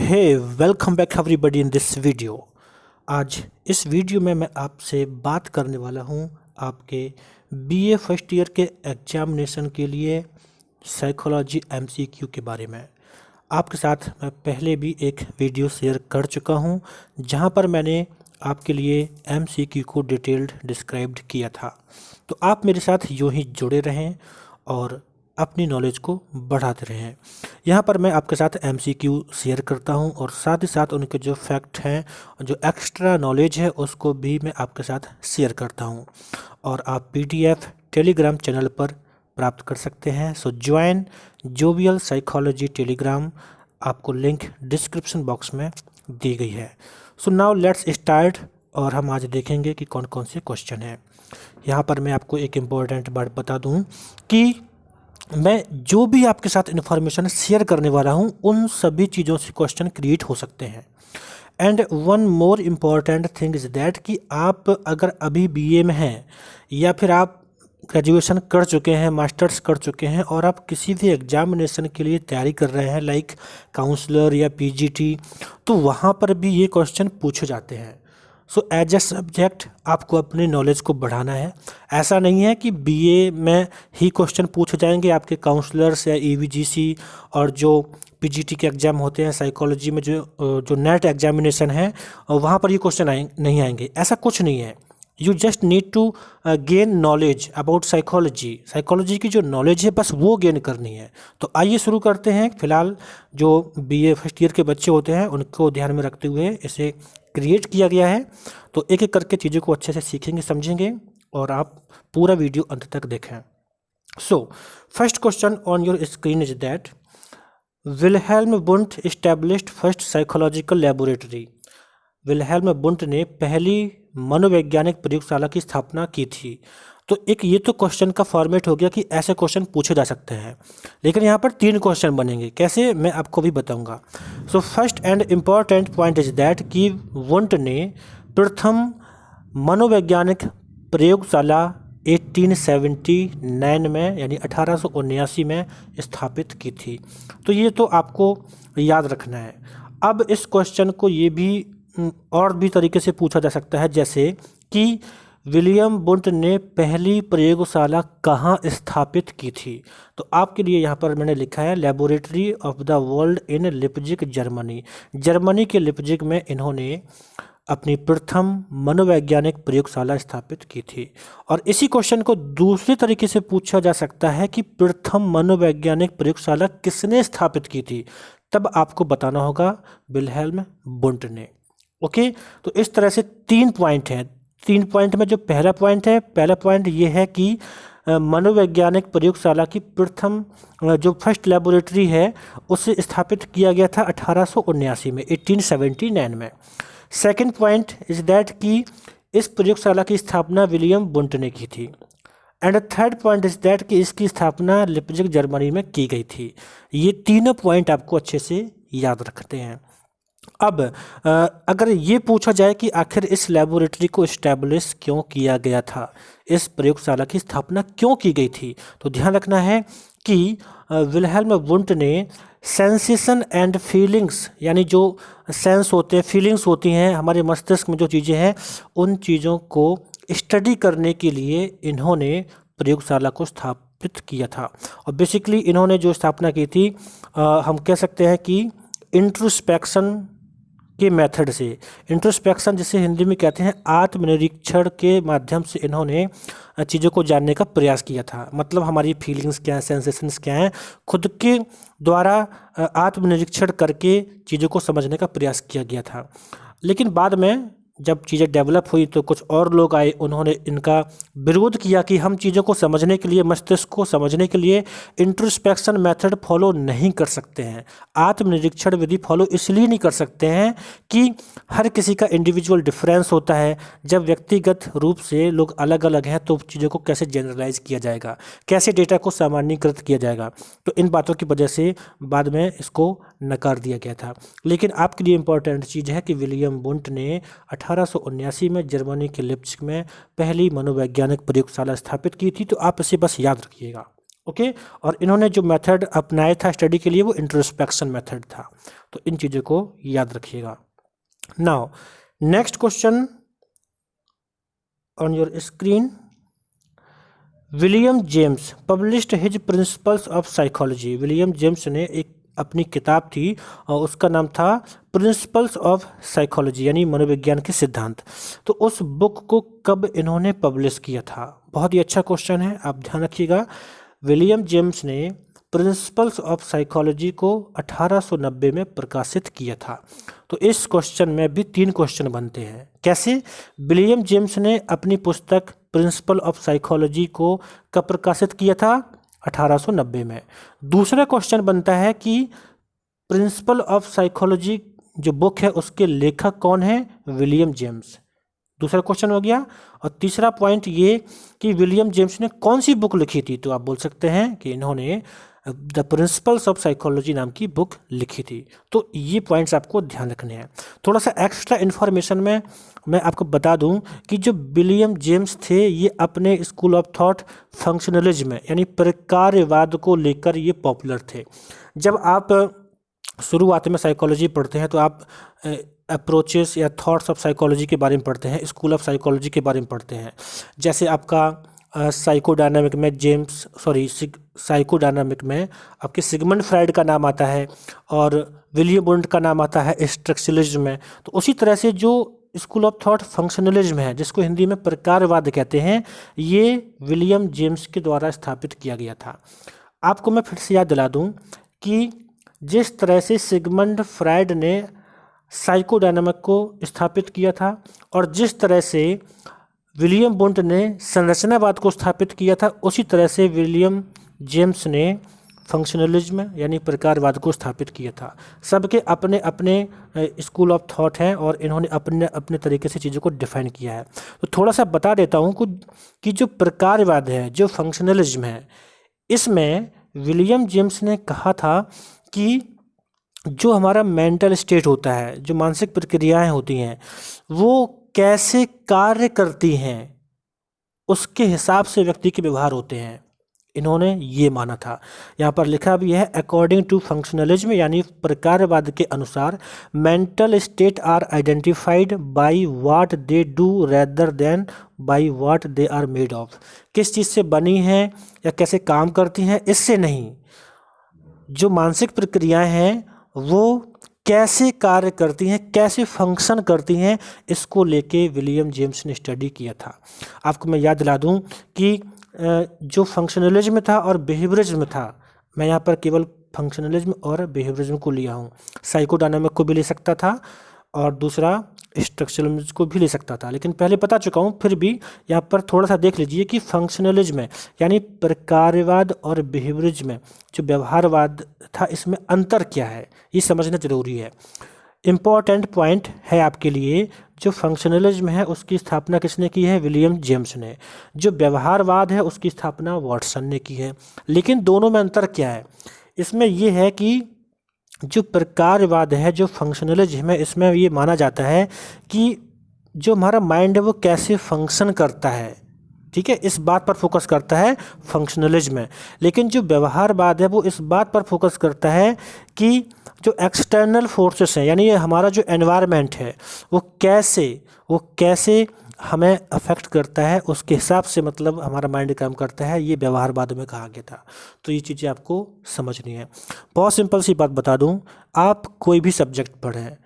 Hey welcome back everybody in this video. आज इस video में मैं आपसे बात करने वाला हूं आपके बीए फर्स्ट ईयर के एग्जामिनेशन के लिए साइकोलॉजी एमसीक्यू के बारे में। आपके साथ मैं पहले भी एक वीडियो शेयर कर चुका हूं जहां पर मैंने आपके लिए एमसीक्यू को डिटेल्ड डिस्क्राइब्ड किया था। तो आप मेरे साथ यूं ही जुड़े रहें और अपनी नॉलेज को बढ़ाते रहें। यहाँ पर मैं आपके साथ एमसीक्यू शेयर करता हूँ और साथ ही साथ उनके जो फैक्ट हैं, जो एक्स्ट्रा नॉलेज है, उसको भी मैं आपके साथ शेयर करता हूँ और आप पीडीएफ टेलीग्राम चैनल पर प्राप्त कर सकते हैं। सो ज्वाइन जोवियल साइकोलॉजी टेलीग्राम, आपको लिंक डिस्क्रिप्शन बॉक्स में दी गई है। सो नाउ लेट्स स्टार्ट और हम आज देखेंगे कि कौन कौन से क्वेश्चन हैं। यहाँ पर मैं आपको एक इम्पॉर्टेंट बात बता दूँ कि मैं जो भी आपके साथ इन्फॉर्मेशन शेयर करने वाला हूँ उन सभी चीज़ों से क्वेश्चन क्रिएट हो सकते हैं। And one more important thing is that कि आप अगर अभी बीए में हैं या फिर आप ग्रेजुएशन कर चुके हैं, मास्टर्स कर चुके हैं और आप किसी भी एग्जामिनेशन के लिए तैयारी कर रहे हैं लाइक काउंसलर या पीजीटी, तो वहाँ पर भी ये क्वेश्चन पूछे जाते हैं। सो एज ए सब्जेक्ट आपको अपनी नॉलेज को बढ़ाना है। ऐसा नहीं है कि बीए में ही क्वेश्चन पूछे जाएंगे। आपके काउंसलर्स या ईवीजीसी और जो पीजीटी के एग्ज़ाम होते हैं साइकोलॉजी में, जो नेट एग्जामिनेशन है, वहाँ पर ये क्वेश्चन नहीं आएंगे। ऐसा कुछ नहीं है। You just need to gain knowledge about psychology की जो नॉलेज है बस वो गेन करनी है। तो आइए शुरू करते हैं। फिलहाल जो बीए फर्स्ट ईयर के बच्चे होते हैं उनको ध्यान में रखते हुए इसे क्रिएट किया गया है। तो एक एक करके चीज़ों को अच्छे से सीखेंगे, समझेंगे और आप पूरा वीडियो अंत तक देखें। So first question on your screen is that Wilhelm Wundt established first psychological laboratory. Wilhelm Wundt ने पहली मनोवैज्ञानिक प्रयोगशाला की स्थापना की थी। तो एक ये तो क्वेश्चन का फॉर्मेट हो गया कि ऐसे क्वेश्चन पूछे जा सकते हैं, लेकिन यहाँ पर 3 क्वेश्चन बनेंगे। कैसे, मैं आपको भी बताऊंगा। So first and important point is that कि वुंट ने प्रथम मनोवैज्ञानिक प्रयोगशाला 1879 में यानी 1879 में स्थापित की थी। तो ये तो आपको याद रखना है। अब इस क्वेश्चन को ये भी और भी तरीके से पूछा जा सकता है, जैसे कि विलियम वुंट ने पहली प्रयोगशाला कहाँ स्थापित की थी। तो आपके लिए यहाँ पर मैंने लिखा है laboratory of the world in Leipzig, Germany. Germany के लिप्जिग में इन्होंने अपनी प्रथम मनोवैज्ञानिक प्रयोगशाला स्थापित की थी। और इसी क्वेश्चन को दूसरे तरीके से पूछा जा सकता है कि प्रथम मनोवैज्ञानिक प्रयोगशाला किसने स्थापित की थी। तब आपको बताना होगा विल्हेल्म वुंट ने। ओके, तो इस तरह से 3 पॉइंट हैं। 3 पॉइंट में जो पहला पॉइंट ये है कि मनोवैज्ञानिक प्रयोगशाला की प्रथम जो फर्स्ट लेबोरेटरी है उसे स्थापित किया गया था 1879 में, 1879 में। सेकंड पॉइंट इज दैट कि इस प्रयोगशाला की स्थापना विलियम वुंट ने की थी। And third point is that कि इसकी स्थापना लिप्जिग, जर्मनी में की गई थी। ये तीनों पॉइंट आपको अच्छे से याद रखते हैं। अब अगर ये पूछा जाए कि आखिर इस लेबोरेटरी को इस्टेब्लिश क्यों किया गया था, इस प्रयोगशाला की स्थापना क्यों की गई थी, तो ध्यान रखना है कि विल्हेल्म वुंट ने सेंसेशन एंड फीलिंग्स, यानी जो सेंस होते हैं, फीलिंग्स होती हैं हमारे मस्तिष्क में जो चीज़ें हैं, उन चीज़ों को स्टडी करने के लिए इन्होंने प्रयोगशाला को स्थापित किया था। और बेसिकली इन्होंने जो स्थापना की थी, हम कह सकते हैं कि इंट्रोस्पेक्शन के मेथड से, इंट्रोस्पेक्शन जिसे हिंदी में कहते हैं आत्मनिरीक्षण के माध्यम से इन्होंने चीज़ों को जानने का प्रयास किया था। मतलब हमारी फीलिंग्स क्या हैं, सेंसेशंस क्या हैं, खुद के द्वारा आत्मनिरीक्षण करके चीज़ों को समझने का प्रयास किया गया था। लेकिन बाद में जब चीज़ें डेवलप हुई तो कुछ और लोग आए, उन्होंने इनका विरोध किया कि हम चीज़ों को समझने के लिए, मस्तिष्क को समझने के लिए इंट्रोस्पेक्शन मेथड फॉलो नहीं कर सकते हैं, आत्मनिरीक्षण विधि फॉलो इसलिए नहीं कर सकते हैं कि हर किसी का इंडिविजुअल डिफरेंस होता है। जब व्यक्तिगत रूप से लोग अलग अलग हैं तो चीज़ों को कैसे जनरलाइज किया जाएगा, कैसे डेटा को सामान्यीकृत किया जाएगा। तो इन बातों की वजह से बाद में इसको नकार दिया गया था। लेकिन आपके लिए इम्पॉर्टेंट चीज़ है कि विलियम वुंट ने 1879 में जर्मनी के लिप्जिग में पहली मनोवैज्ञानिक प्रयोगशाला स्थापित की थी। तो आप इसे बस याद रखिएगा। ओके। और इन्होंने जो मेथड अपनाया था स्टडी के लिए वो इंट्रोस्पेक्शन मेथड था। तो इन चीज़ों को याद रखिएगा। Now next question on your screen. William James published his principles of psychology. William James ने एक अपनी किताब थी और उसका नाम था प्रिंसिपल्स ऑफ साइकोलॉजी यानी मनोविज्ञान के सिद्धांत। तो उस बुक को कब इन्होंने पब्लिश किया था? बहुत ही अच्छा क्वेश्चन है, आप ध्यान रखिएगा। विलियम जेम्स ने प्रिंसिपल्स ऑफ साइकोलॉजी को 1890 में प्रकाशित किया था। तो इस क्वेश्चन में भी 3 क्वेश्चन बनते हैं। कैसे? विलियम जेम्स ने अपनी पुस्तक प्रिंसिपल ऑफ साइकोलॉजी को कब प्रकाशित किया था? 1890 में। दूसरा क्वेश्चन बनता है कि प्रिंसिपल ऑफ साइकोलॉजी जो बुक है उसके लेखक कौन है? William James. दूसरा क्वेश्चन हो गया। और तीसरा पॉइंट ये कि विलियम जेम्स ने कौन सी बुक लिखी थी? तो आप बोल सकते हैं कि इन्होंने द प्रिंसिपल्स ऑफ साइकोलॉजी नाम की बुक लिखी थी। तो ये पॉइंट्स आपको ध्यान रखने हैं। थोड़ा सा एक्स्ट्रा इन्फॉर्मेशन में मैं आपको बता दूं कि जो विलियम जेम्स थे ये अपने स्कूल ऑफ थॉट फंक्शनलिज्म यानी प्रकारवाद को लेकर ये पॉपुलर थे। जब आप शुरुआत में साइकोलॉजी पढ़ते हैं तो आप अप्रोचेस या थॉट्स ऑफ साइकोलॉजी के बारे में पढ़ते हैं, स्कूल ऑफ साइकोलॉजी के बारे में पढ़ते हैं। जैसे आपका साइकोडायनामिक में साइकोडायनामिक में आपके सिगमंड फ्राइड का नाम आता है और विलियम वुंट का नाम आता है स्ट्रक्चरलिज्म में। तो उसी तरह से जो स्कूल ऑफ थॉट फंक्शनलिज्म है जिसको हिंदी में प्रकारवाद कहते हैं, ये विलियम जेम्स के द्वारा स्थापित किया गया था। आपको मैं फिर से याद दिला दूं कि जिस तरह से सिगमंड फ्राइड ने साइकोडायनामिक को स्थापित किया था और जिस तरह से विलियम वुंट ने संरचनावाद को स्थापित किया था, उसी तरह से विलियम जेम्स ने फंक्शनलिज्म यानी प्रकारवाद को स्थापित किया था। सबके अपने अपने स्कूल ऑफ थॉट हैं और इन्होंने अपने अपने तरीके से चीज़ों को डिफाइन किया है। तो थोड़ा सा बता देता हूँ कि जो प्रकारवाद है, जो फंक्शनलिज्म है, इसमें विलियम जेम्स ने कहा था कि जो हमारा मेंटल स्टेट होता है, जो मानसिक प्रक्रियाएं होती हैं, वो कैसे कार्य करती हैं उसके हिसाब से व्यक्ति के व्यवहार होते हैं। इन्होंने ये माना था। यहाँ पर लिखा भी है अकॉर्डिंग टू फंक्शनलिज्म यानी प्रकारवाद के अनुसार mental state are identified by what they do rather than by what they are made of. किस चीज़ से बनी हैं या कैसे काम करती हैं, इससे नहीं। जो मानसिक प्रक्रियाएं हैं वो कैसे कार्य करती हैं, कैसे फंक्शन करती हैं, इसको लेके विलियम जेम्स ने स्टडी किया था। आपको मैं याद दिला दूं कि जो फंक्शनलिज्म था और बिहेवियरिज्म था, मैं यहाँ पर केवल फंक्शनलिज्म और बिहेवियरिज्म को लिया हूँ। साइकोडायनामिक को भी ले सकता था और दूसरा स्ट्रक्चरलिज्म को भी ले सकता था, लेकिन पहले बता चुका हूँ। फिर भी यहाँ पर थोड़ा सा देख लीजिए कि फंक्शनलिज्म यानी प्रकारवाद और बिहेवियरिज्म जो व्यवहारवाद था, इसमें अंतर क्या है ये समझना जरूरी है। इम्पॉर्टेंट पॉइंट है आपके लिए। जो फंक्शनलिज्म है उसकी स्थापना किसने की है? विलियम जेम्स ने। जो व्यवहारवाद है उसकी स्थापना वाटसन ने की है। लेकिन दोनों में अंतर क्या है? इसमें यह है कि जो प्रकारवाद है, जो फंक्शनलिज्म है, इसमें ये माना जाता है कि जो हमारा माइंड है वो कैसे फंक्शन करता है, ठीक है, इस बात पर फोकस करता है फंक्शनलिज्म। लेकिन जो व्यवहारवाद है वो इस बात पर फोकस करता है कि जो एक्सटर्नल फोर्सेस हैं यानी हमारा जो एनवायरनमेंट है वो कैसे हमें अफेक्ट करता है, उसके हिसाब से मतलब हमारा माइंड काम करता है। ये व्यवहारवाद में कहा गया था। तो ये चीज़ें आपको समझनी है। बहुत सिंपल सी बात बता दूं, आप कोई भी सब्जेक्ट पढ़ें,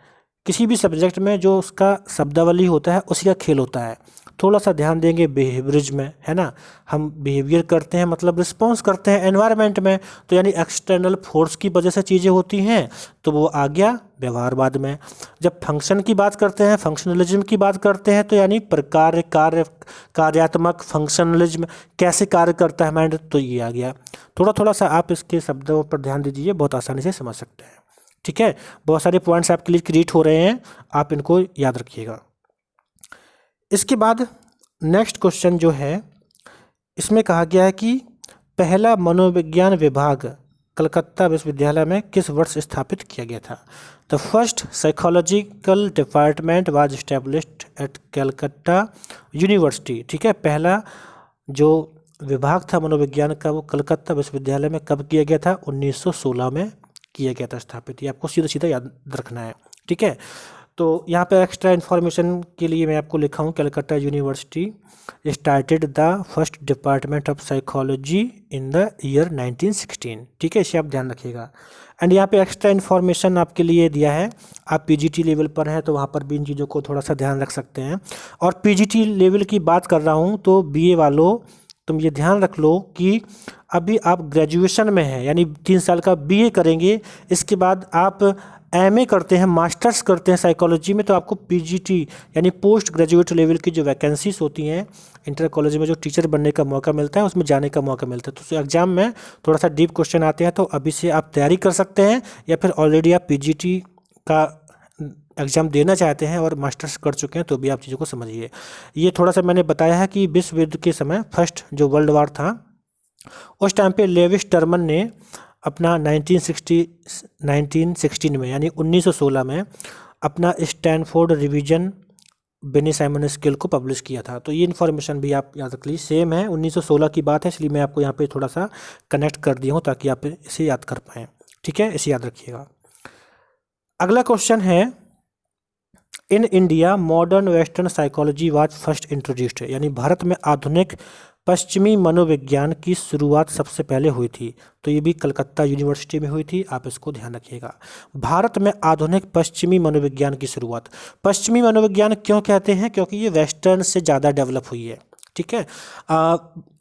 किसी भी सब्जेक्ट में जो उसका शब्दावली होता है उसी का खेल होता है। थोड़ा सा ध्यान देंगे बिहेवियरिज्म में, है ना, हम बिहेवियर करते हैं मतलब रिस्पॉन्स करते हैं एनवायरनमेंट में, तो यानी एक्सटर्नल फोर्स की वजह से चीज़ें होती हैं, तो वो आ गया व्यवहारवाद में। जब फंक्शन की बात करते हैं, फंक्शनलिज्म की बात करते हैं, तो यानी कार्यात्मक फंक्शनलिज्म कैसे कार्य करता है माइंड, तो ये आ गया। थोड़ा सा आप इसके शब्दों पर ध्यान दीजिए, बहुत आसानी से समझ सकते हैं, ठीक है। बहुत सारे पॉइंट्स आपके लिए क्रिएट हो रहे हैं, आप इनको याद रखिएगा। इसके बाद नेक्स्ट क्वेश्चन जो है, इसमें कहा गया है कि पहला मनोविज्ञान विभाग कलकत्ता विश्वविद्यालय में किस वर्ष स्थापित किया गया था? The first psychological department was established at Calcutta university, ठीक है। पहला जो विभाग था मनोविज्ञान का वो कलकत्ता विश्वविद्यालय में कब किया गया था? 1916 में किया गया था स्थापित। ये आपको सीधा सीधा याद रखना है, ठीक है। तो यहाँ पे एक्स्ट्रा इन्फॉर्मेशन के लिए मैं आपको लिखा हूँ, Calcutta university started the first department of psychology in the year 1916, ठीक है, इसे आप ध्यान रखिएगा। एंड यहाँ पे एक्स्ट्रा इन्फॉर्मेशन आपके लिए दिया है, आप पीजीटी लेवल पर हैं तो वहाँ पर भी इन चीज़ों को थोड़ा सा ध्यान रख सकते हैं। और पीजीटी लेवल की बात कर रहा हूँ तो बीए वालों तुम ये ध्यान रख लो कि अभी आप ग्रेजुएशन में हैं, यानी 3 साल का बीए करेंगे, इसके बाद आप एमए करते हैं, मास्टर्स करते हैं साइकोलॉजी में, तो आपको पीजीटी यानी पोस्ट ग्रेजुएट लेवल की जो वैकेंसीज होती हैं इंटर कॉलेज में, जो टीचर बनने का मौका मिलता है, उसमें जाने का मौका मिलता है। तो एग्जाम में थोड़ा सा डीप क्वेश्चन आते हैं, तो अभी से आप तैयारी कर सकते हैं, या फिर ऑलरेडी आप पीजीटी का एग्ज़ाम देना चाहते हैं और मास्टर्स कर चुके हैं तो भी आप चीज़ों को समझिए। ये थोड़ा सा मैंने बताया है कि विश्व युद्ध के समय फर्स्ट जो वर्ल्ड वार था उस टाइम पे लेविस टर्मन ने अपना 1916 में यानी 1916 में अपना Stanford revision Binet Simon scale को पब्लिश किया था। तो ये इन्फॉर्मेशन भी आप याद रख लीजिए, सेम है, 1916 की बात है, इसलिए मैं आपको यहाँ पे थोड़ा सा कनेक्ट कर दिया हूँ ताकि आप इसे याद कर पाएँ, ठीक है, इसे याद रखिएगा। अगला क्वेश्चन है, in India modern western psychology was first introduced, यानी भारत में आधुनिक पश्चिमी मनोविज्ञान की शुरुआत सबसे पहले हुई थी। तो ये भी कलकत्ता यूनिवर्सिटी में हुई थी, आप इसको ध्यान रखिएगा। भारत में आधुनिक पश्चिमी मनोविज्ञान की शुरुआत, पश्चिमी मनोविज्ञान क्यों कहते हैं? क्योंकि ये वेस्टर्न से ज़्यादा डेवलप हुई है, ठीक है।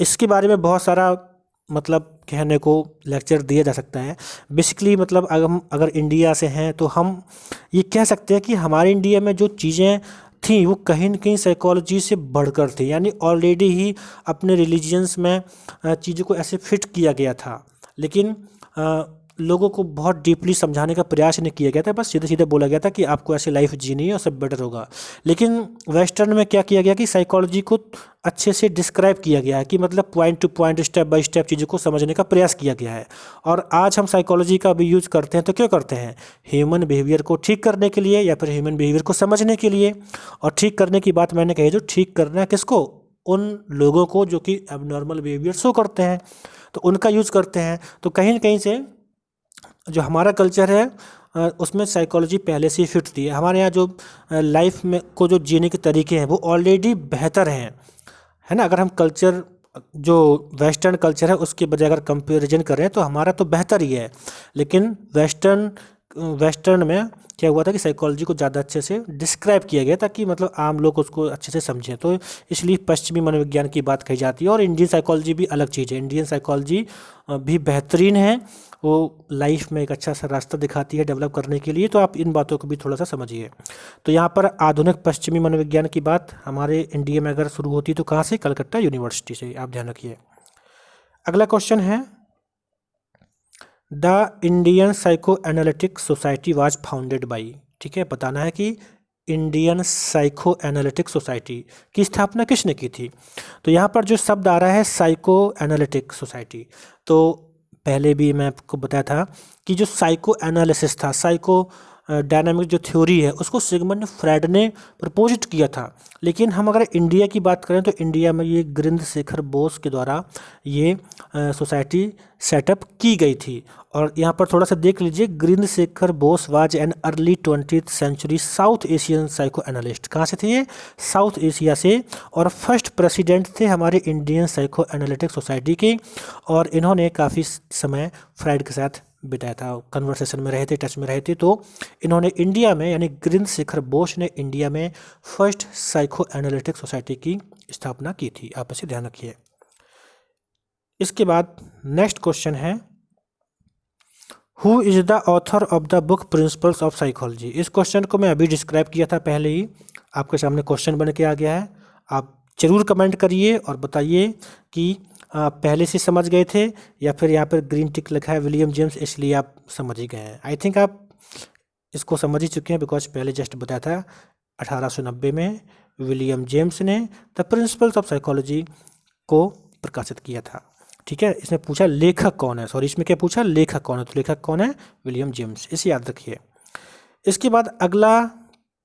इसके बारे में बहुत सारा मतलब कहने को लेक्चर दिया जा सकता है। बेसिकली मतलब अगर इंडिया से हैं तो हम ये कह सकते हैं कि हमारे इंडिया में जो चीज़ें थी वो कहीं न कहीं साइकोलॉजी से बढ़कर थी, यानी ऑलरेडी ही अपने रिलीजियंस में चीज़ों को ऐसे फिट किया गया था, लेकिन लोगों को बहुत डीपली समझाने का प्रयास नहीं किया गया था, बस सीधे सीधे बोला गया था कि आपको ऐसे लाइफ जीनी है और सब बेटर होगा। लेकिन वेस्टर्न में क्या किया गया कि साइकोलॉजी को अच्छे से डिस्क्राइब किया गया है, कि मतलब point two point step by step चीज़ों को समझने का प्रयास किया गया है। और आज हम साइकोलॉजी का भी यूज़ करते हैं तो क्यों करते हैं? ह्यूमन बिहेवियर को ठीक करने के लिए, या फिर ह्यूमन बिहेवियर को समझने के लिए। और ठीक करने की बात मैंने कही, जो ठीक करना है किसको? उन लोगों को जो कि एबनॉर्मल बिहेवियर शो करते हैं, तो उनका यूज़ करते हैं। तो कहीं न कहीं से जो हमारा कल्चर है उसमें साइकोलॉजी पहले से ही फिट थी। हमारे यहाँ जो लाइफ में को जो जीने के तरीके हैं वो ऑलरेडी बेहतर हैं, है ना। अगर हम कल्चर जो वेस्टर्न कल्चर है उसके बजाय अगर कंपैरिजन करें तो हमारा तो बेहतर ही है, लेकिन वेस्टर्न में क्या हुआ था कि साइकोलॉजी को ज़्यादा अच्छे से डिस्क्राइब किया गया ताकि मतलब आम लोग उसको अच्छे से समझें। तो इसलिए पश्चिमी मनोविज्ञान की बात कही जाती है। और इंडियन साइकोलॉजी भी अलग चीज़ है, इंडियन साइकोलॉजी भी बेहतरीन है, वो लाइफ में एक अच्छा सा रास्ता दिखाती है डेवलप करने के लिए। तो आप इन बातों को भी थोड़ा सा समझिए। तो यहाँ पर आधुनिक पश्चिमी मनोविज्ञान की बात हमारे इंडिया में अगर शुरू होती तो कहाँ से? कलकत्ता यूनिवर्सिटी से, आप ध्यान रखिए। अगला क्वेश्चन है, the Indian psycho analytic society was founded by, ठीक है, बताना है कि इंडियन साइको एनालिटिक सोसाइटी की स्थापना किसने की थी। तो यहाँ पर जो शब्द आ रहा है साइको एनालिटिक सोसाइटी, तो पहले भी मैं आपको बताया था कि जो साइको एनालिसिस था, साइको डायनामिक जो थ्योरी है, उसको सिगमंड फ्रायड ने प्रपोज्ड किया था। लेकिन हम अगर इंडिया की बात करें तो इंडिया में ये गृहस्थ शेखर बोस के द्वारा ये सोसाइटी सेटअप की गई थी। और यहाँ पर थोड़ा सा देख लीजिए, गृहस्थ Shekhar Bose was an early 20th century South Asian psychoanalyst. कहाँ से थे ये? साउथ एशिया से। और फर्स्ट प्रेसिडेंट थे हमारे इंडियन साइको एनालिटिक सोसाइटी के। और इन्होंने काफ़ी समय फ्रायड के साथ बिताया था, कन्वर्सेशन में रहे थे, टच में रहे थे। तो इन्होंने इंडिया में यानी गृहस्थ शेखर बोस ने इंडिया में फर्स्ट साइको एनालिटिक सोसाइटी की स्थापना की थी, आप इसे ध्यान रखिए। इसके बाद नेक्स्ट क्वेश्चन है, who is the author of the book principles of psychology. इस क्वेश्चन को मैं अभी डिस्क्राइब किया था पहले ही, आपके सामने क्वेश्चन बन के आ गया है। आप जरूर कमेंट करिए और बताइए कि पहले से समझ गए थे या फिर यहाँ पर ग्रीन टिक लिखा है विलियम जेम्स, इसलिए आप समझ ही गए हैं। आई थिंक आप इसको समझ ही चुके हैं, बिकॉज पहले जस्ट बताया था 1890 में विलियम जेम्स ने द प्रिंसिपल्स ऑफ साइकोलॉजी को प्रकाशित किया था, ठीक है। इसमें पूछा लेखक कौन है, सॉरी इसमें क्या पूछा? लेखक कौन है। तो लेखक कौन है? विलियम जेम्स, इसे याद रखिए। इसके बाद अगला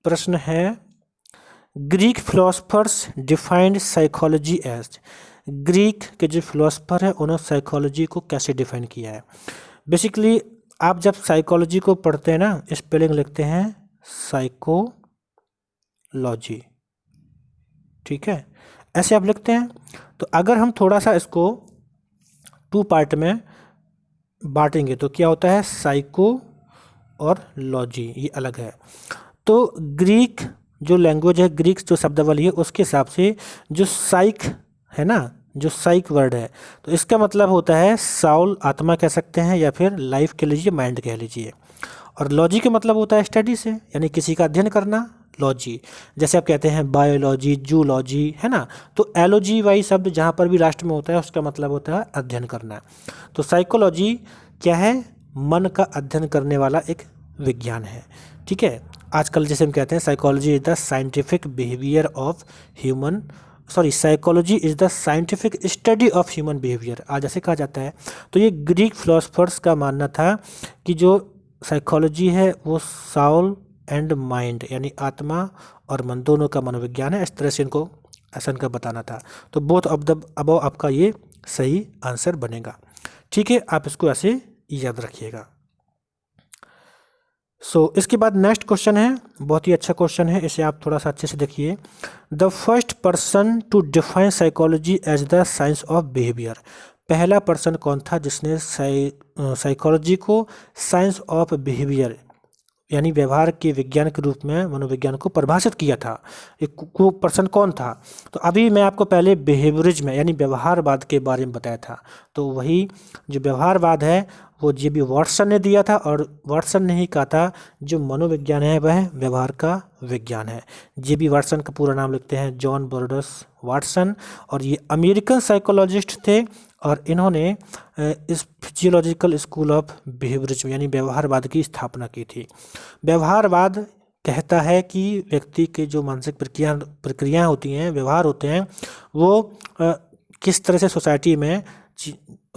प्रश्न है, Greek philosophers defined psychology as. Greek के जो फिलोसफर है उन्होंने साइकोलॉजी को कैसे डिफाइन किया है। बेसिकली आप जब साइकोलॉजी को पढ़ते हैं ना, स्पेलिंग लिखते हैं साइकोलॉजी, ठीक है, ऐसे आप लिखते हैं। तो अगर हम थोड़ा सा इसको 2 पार्ट में बांटेंगे तो क्या होता है, साइको और लॉजी, ये अलग है। तो ग्रीक जो लैंग्वेज है, ग्रीक जो शब्दावली है, उसके हिसाब से जो साइक है ना, जो साइक वर्ड है, तो इसका मतलब होता है साउल, आत्मा कह सकते हैं, या फिर लाइफ कह लीजिए, माइंड कह लीजिए। और लॉजी का मतलब होता है स्टडी से, यानी किसी का अध्ययन करना, लॉजी। जैसे आप कहते हैं बायोलॉजी, जूलॉजी, है ना, तो एलओजी वाई शब्द जहाँ पर भी लास्ट में होता है उसका मतलब होता है अध्ययन करना। तो साइकोलॉजी क्या है, मन का अध्ययन करने वाला एक विज्ञान है, ठीक है। आजकल जैसे हम कहते हैं psychology is the scientific behaviour of human, psychology is the scientific study of human behaviour, आज ऐसे कहा जाता है। तो ये ग्रीक फिलोसफर्स का मानना था कि जो साइकोलॉजी है वो साउल एंड माइंड, यानी आत्मा और मन दोनों का मनोविज्ञान है, इस तरह से इनको ऐसा इनका बताना था। तो बोथ ऑफ द अबव आपका ये सही आंसर बनेगा, ठीक है। आप इसको ऐसे याद रखिएगा। इसके बाद नेक्स्ट क्वेश्चन है, बहुत ही अच्छा क्वेश्चन है, इसे आप थोड़ा सा अच्छे से देखिए। The first person to define psychology as the science of behaviour, पहला पर्सन कौन था जिसने साइकोलॉजी को साइंस ऑफ बिहेवियर यानी व्यवहार के विज्ञान के रूप में मनोविज्ञान को परिभाषित किया था, वो पर्सन कौन था। तो अभी मैं आपको पहले बिहेवियरिज्म यानी व्यवहारवाद के बारे में बताया था, तो वही जो व्यवहारवाद है वो जे.बी. वाटसन ने दिया था, और वाटसन ने ही कहा था जो मनोविज्ञान है वह व्यवहार का विज्ञान है। जे.बी. वाटसन का पूरा नाम लिखते हैं जॉन बर्डस वाटसन, और ये अमेरिकन साइकोलॉजिस्ट थे, और इन्होंने इस फिजियोलॉजिकल स्कूल ऑफ बिहेवियरिज्म यानी व्यवहारवाद की स्थापना की थी। व्यवहारवाद कहता है कि व्यक्ति के जो मानसिक प्रक्रियाएं होती हैं, व्यवहार होते हैं, वो किस तरह से सोसाइटी में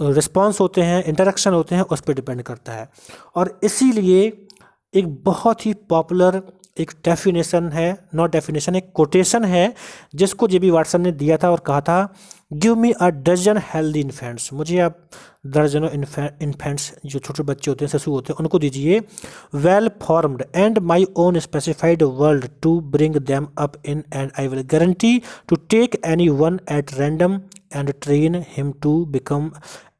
रिस्पॉन्स होते हैं, इंटरेक्शन होते हैं, उस पर डिपेंड करता है। और इसीलिए एक बहुत ही पॉपुलर एक डेफिनेशन है, नॉट डेफिनेशन, एक कोटेशन है जिसको जे.बी. वाटसन ने दिया था और कहा था, give me a dozen healthy infants, मुझे आप दर्जनों इन्फेंट्स जो छोटे बच्चे होते हैं, शिशु होते हैं, उनको दीजिए, well formed and my own specified world to bring them up in, and I will guarantee to take any one at random and train him to become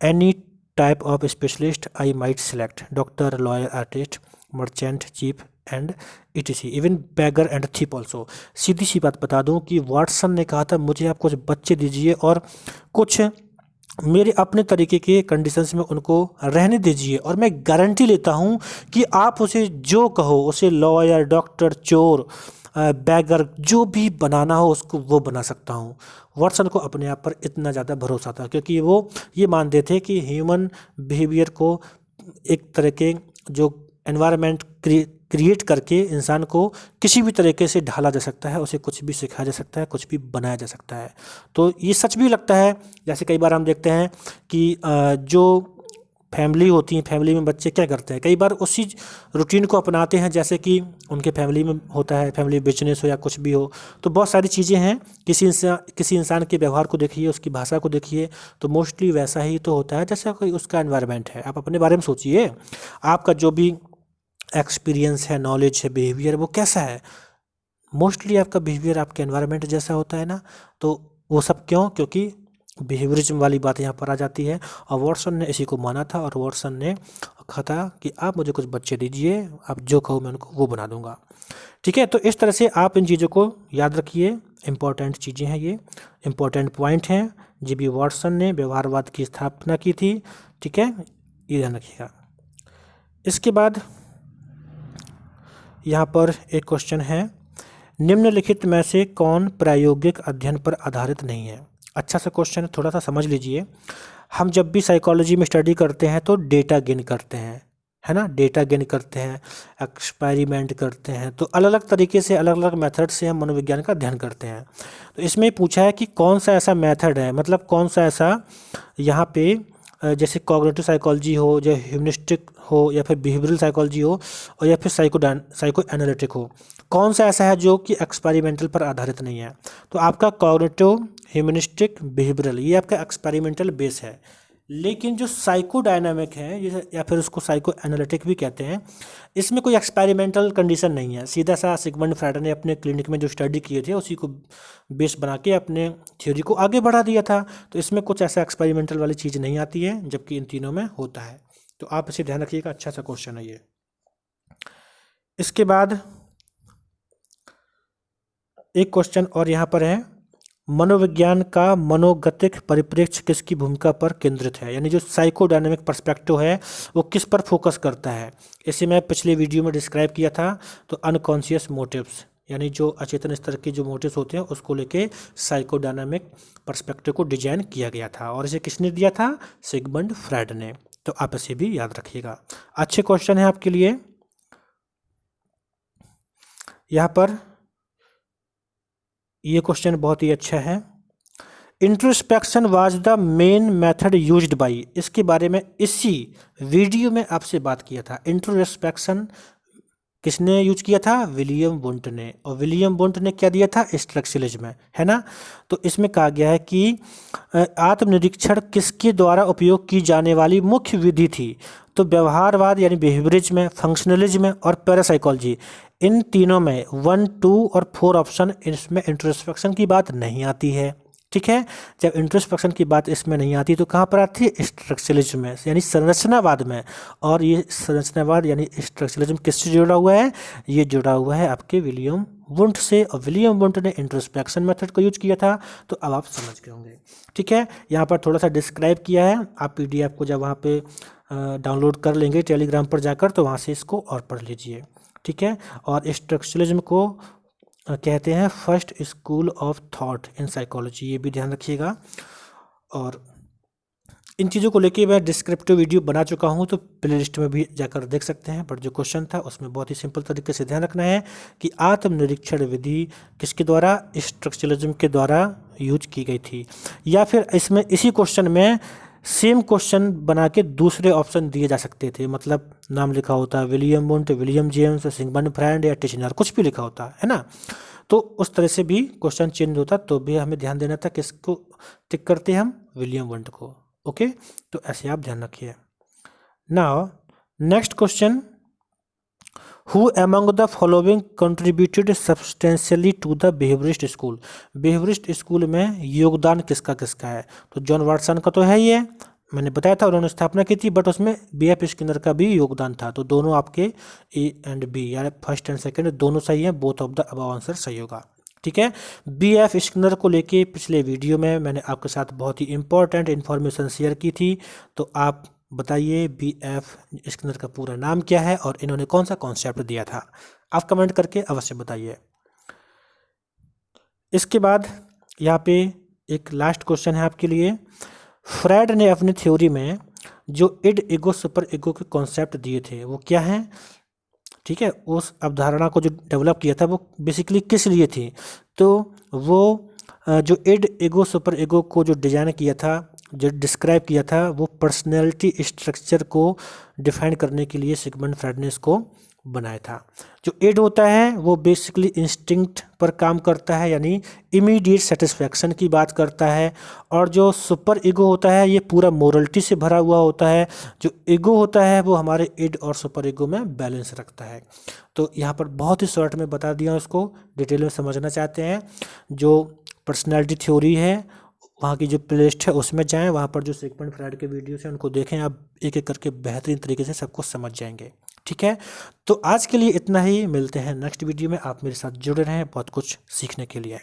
any type of specialist I might select, doctor, lawyer, artist, merchant, chief and etc, even beggar and thief also. सीधी सी बात बता दूं कि Watson ने कहा था मुझे आप कुछ बच्चे दीजिए और कुछ मेरे अपने तरीके के कंडीशंस में उनको रहने दीजिए, और मैं गारंटी लेता हूं कि आप उसे जो कहो, उसे लॉयर, डॉक्टर, चोर, बैगर, जो भी बनाना हो उसको वो बना सकता हूँ। वाटसन को अपने आप पर इतना ज़्यादा भरोसा था क्योंकि वो ये मानते थे कि ह्यूमन बिहेवियर को एक तरह के जो एनवायरनमेंट क्रिएट करके इंसान को किसी भी तरीके से ढाला जा सकता है, उसे कुछ भी सिखाया जा सकता है, कुछ भी बनाया जा सकता है। तो ये सच भी लगता है, जैसे कई बार हम देखते हैं कि जो फैमिली होती है, फैमिली में बच्चे क्या करते हैं, कई बार उसी रूटीन को अपनाते हैं जैसे कि उनके फैमिली में होता है, फैमिली बिजनेस हो या कुछ भी हो। तो बहुत सारी चीज़ें हैं, किसी इंसान के व्यवहार को देखिए, उसकी भाषा को देखिए, तो मोस्टली वैसा ही तो होता है जैसा कोई उसका एनवायरनमेंट है। आप अपने बारे में सोचिए, आपका जो भी एक्सपीरियंस है, नॉलेज है, बिहेवियर, वो कैसा है, मोस्टली आपका बिहेवियर आपके एनवायरनमेंट जैसा होता है ना। तो वो सब क्यों, क्योंकि बिहेवियरिज्म वाली बात यहाँ पर आ जाती है, और वाटसन ने इसी को माना था, और वाटसन ने कहा था कि आप मुझे कुछ बच्चे दीजिए, आप जो कहो मैं उनको वो बना दूंगा, ठीक है। तो इस तरह से आप इन चीज़ों को याद रखिए, इंपॉर्टेंट चीज़ें हैं, ये इंपॉर्टेंट पॉइंट हैं। जे.बी. वाटसन ने व्यवहारवाद की स्थापना की थी, ठीक है, ये ध्यान रखिएगा। इसके बाद यहाँ पर एक क्वेश्चन है, निम्नलिखित में से कौन प्रायोगिक अध्ययन पर आधारित नहीं है। अच्छा सा क्वेश्चन है, थोड़ा सा समझ लीजिए। हम जब भी साइकोलॉजी में स्टडी करते हैं तो डेटा गेन करते हैं, है ना, डेटा गेन करते हैं, एक्सपेरिमेंट करते हैं, तो अलग अलग तरीके से, अलग अलग मेथड से हम मनोविज्ञान का अध्ययन करते हैं। तो इसमें पूछा है कि कौन सा ऐसा मेथड है, मतलब कौन सा ऐसा यहाँ पे जैसे कॉग्निटिव साइकोलॉजी हो, या ह्यूमनिस्टिक हो, या फिर बिहेवियरल साइकोलॉजी हो, और या फिर साइको एनालिटिक हो, कौन सा ऐसा है जो कि एक्सपेरिमेंटल पर आधारित नहीं है? तो आपका कॉग्निटिव, ह्यूमनिस्टिक, बिहेवियरल ये आपका एक्सपेरिमेंटल बेस है। लेकिन जो साइको डायनामिक है ये, या फिर उसको साइको एनालिटिक भी कहते हैं, इसमें कोई एक्सपेरिमेंटल कंडीशन नहीं है। सीधा सा सिगमंड फ्राइड ने अपने क्लिनिक में जो स्टडी किए थे उसी को बेस बना के अपने थ्योरी को आगे बढ़ा दिया था। तो इसमें कुछ ऐसा एक्सपेरिमेंटल वाली चीज़ नहीं आती है, जबकि इन तीनों में होता है। तो आप इसे ध्यान रखिएगा, अच्छा सा क्वेश्चन है ये। इसके बाद एक क्वेश्चन और यहाँ पर है, मनोविज्ञान का मनोगतिक परिप्रेक्ष्य किसकी भूमिका पर केंद्रित है? यानी जो साइकोडायनेमिक पर्सपेक्टिव है वो किस पर फोकस करता है? इसे मैं पिछले वीडियो में डिस्क्राइब किया था। तो अनकॉन्शियस मोटिव्स, यानी जो अचेतन स्तर के जो मोटिव्स होते हैं उसको लेके साइकोडायनेमिक पर्सपेक्टिव को डिजाइन किया गया था, और इसे किसने दिया था? सिगमंड फ्राइड ने। तो आप इसे भी याद रखिएगा, अच्छे क्वेश्चन है आपके लिए। यहाँ पर ये क्वेश्चन बहुत ही अच्छा है। Introspection was the main method used by, इसके बारे में इसी वीडियो में आपसे बात किया था। इंट्रोस्पेक्शन किसने यूज किया था? विलियम वुंट ने। और विलियम वुंट ने क्या दिया था? स्ट्रक्चरलिज्म, है ना। तो इसमें कहा गया है कि आत्मनिरीक्षण किसके द्वारा उपयोग की जाने वाली मुख्य विधि थी? तो व्यवहारवाद यानी बिहेवियरिज्म, फंक्शनलिज्म और पैरासाइकोलॉजी, इन तीनों में 1, 2 और 4 ऑप्शन, इसमें इंट्रोस्पेक्शन की बात नहीं आती है। ठीक है, जब इंट्रोस्पेक्शन की बात इसमें नहीं आती तो कहाँ पर आती है? स्ट्रक्चरलिज्म में, यानी संरचनावाद में। और ये संरचनावाद यानी स्ट्रक्चरलिज्म किससे जुड़ा हुआ है? ये जुड़ा हुआ है आपके विलियम वुंट से, और विलियम वुंट ने इंट्रोस्पेक्शन मेथड को यूज किया था। तो अब आप समझ गए होंगे। ठीक है, यहाँ पर थोड़ा सा डिस्क्राइब किया है। आप PDF को जब वहाँ पे डाउनलोड कर लेंगे टेलीग्राम पर जाकर, तो वहाँ से इसको और पढ़ लीजिए। ठीक है, और स्ट्रक्चरलिज्म को कहते हैं first school of thought in psychology, ये भी ध्यान रखिएगा। और इन चीज़ों को लेके मैं डिस्क्रिप्टिव वीडियो बना चुका हूँ, तो प्लेलिस्ट में भी जाकर देख सकते हैं। पर जो क्वेश्चन था उसमें बहुत ही सिंपल तरीके से ध्यान रखना है कि आत्मनिरीक्षण विधि किसके द्वारा? स्ट्रक्चरलिज्म के द्वारा यूज की गई थी। या फिर इसमें इसी क्वेश्चन में सेम क्वेश्चन बना के दूसरे ऑप्शन दिए जा सकते थे, मतलब नाम लिखा होता William Wundt, William James, Sigmund Freud या टिचनर, कुछ भी लिखा होता है ना। तो उस तरह से भी क्वेश्चन चेंज होता, तो भी हमें ध्यान देना था किसको टिक करते हैं हम? विलियम वुंट को। ओके, तो ऐसे आप ध्यान रखिए। Now next question, who among the following contributed substantially to the behaviourist school? Behaviourist school में योगदान किसका किसका है? तो जॉन वाटसन का तो है ही है, मैंने बताया था, उन्होंने स्थापना की थी, बट उसमें B.F. स्किनर का भी योगदान था। तो दोनों आपके A एंड B, यानी फर्स्ट एंड सेकंड दोनों सही हैं, both of the above answer सही होगा। ठीक है, B.F. स्किनर को लेके पिछले वीडियो में मैंने आपके साथ बहुत ही इंपॉर्टेंट इन्फॉर्मेशन शेयर की थी। तो आप बताइए B.F. स्किनर का पूरा नाम क्या है और इन्होंने कौन सा कॉन्सेप्ट दिया था? आप कमेंट करके अवश्य बताइए। इसके बाद यहाँ पे एक लास्ट क्वेश्चन है आपके लिए। फ्राइड ने अपनी थ्योरी में जो इड ईगो सुपर ईगो के कॉन्सेप्ट दिए थे वो क्या हैं? ठीक है, उस अवधारणा को जो डेवलप किया था वो बेसिकली किस लिए थी? तो वो जो इड ईगो सुपर ईगो को जो डिजाइन किया था, जो डिस्क्राइब किया था, वो पर्सनैलिटी स्ट्रक्चर को डिफाइन करने के लिए सिगमंड फ्राइड ने इसको बनाया था। जो इड होता है वो बेसिकली इंस्टिंक्ट पर काम करता है, यानी इमीडिएट सेटिस्फैक्शन की बात करता है। और जो सुपर ईगो होता है ये पूरा मोरलिटी से भरा हुआ होता है। जो ईगो होता है वो हमारे इड और सुपर ईगो में बैलेंस रखता है। तो यहाँ पर बहुत ही शॉर्ट में बता दिया, उसको डिटेल में समझना चाहते हैं, जो पर्सनैलिटी थ्योरी है वहाँ की जो प्लेलिस्ट है उसमें जाएं, वहाँ पर जो सिगमंड फ्राइड के वीडियोस हैं उनको देखें, आप एक एक करके बेहतरीन तरीके से सबको समझ जाएंगे। ठीक है, तो आज के लिए इतना ही, मिलते हैं नेक्स्ट वीडियो में। आप मेरे साथ जुड़े रहें बहुत कुछ सीखने के लिए।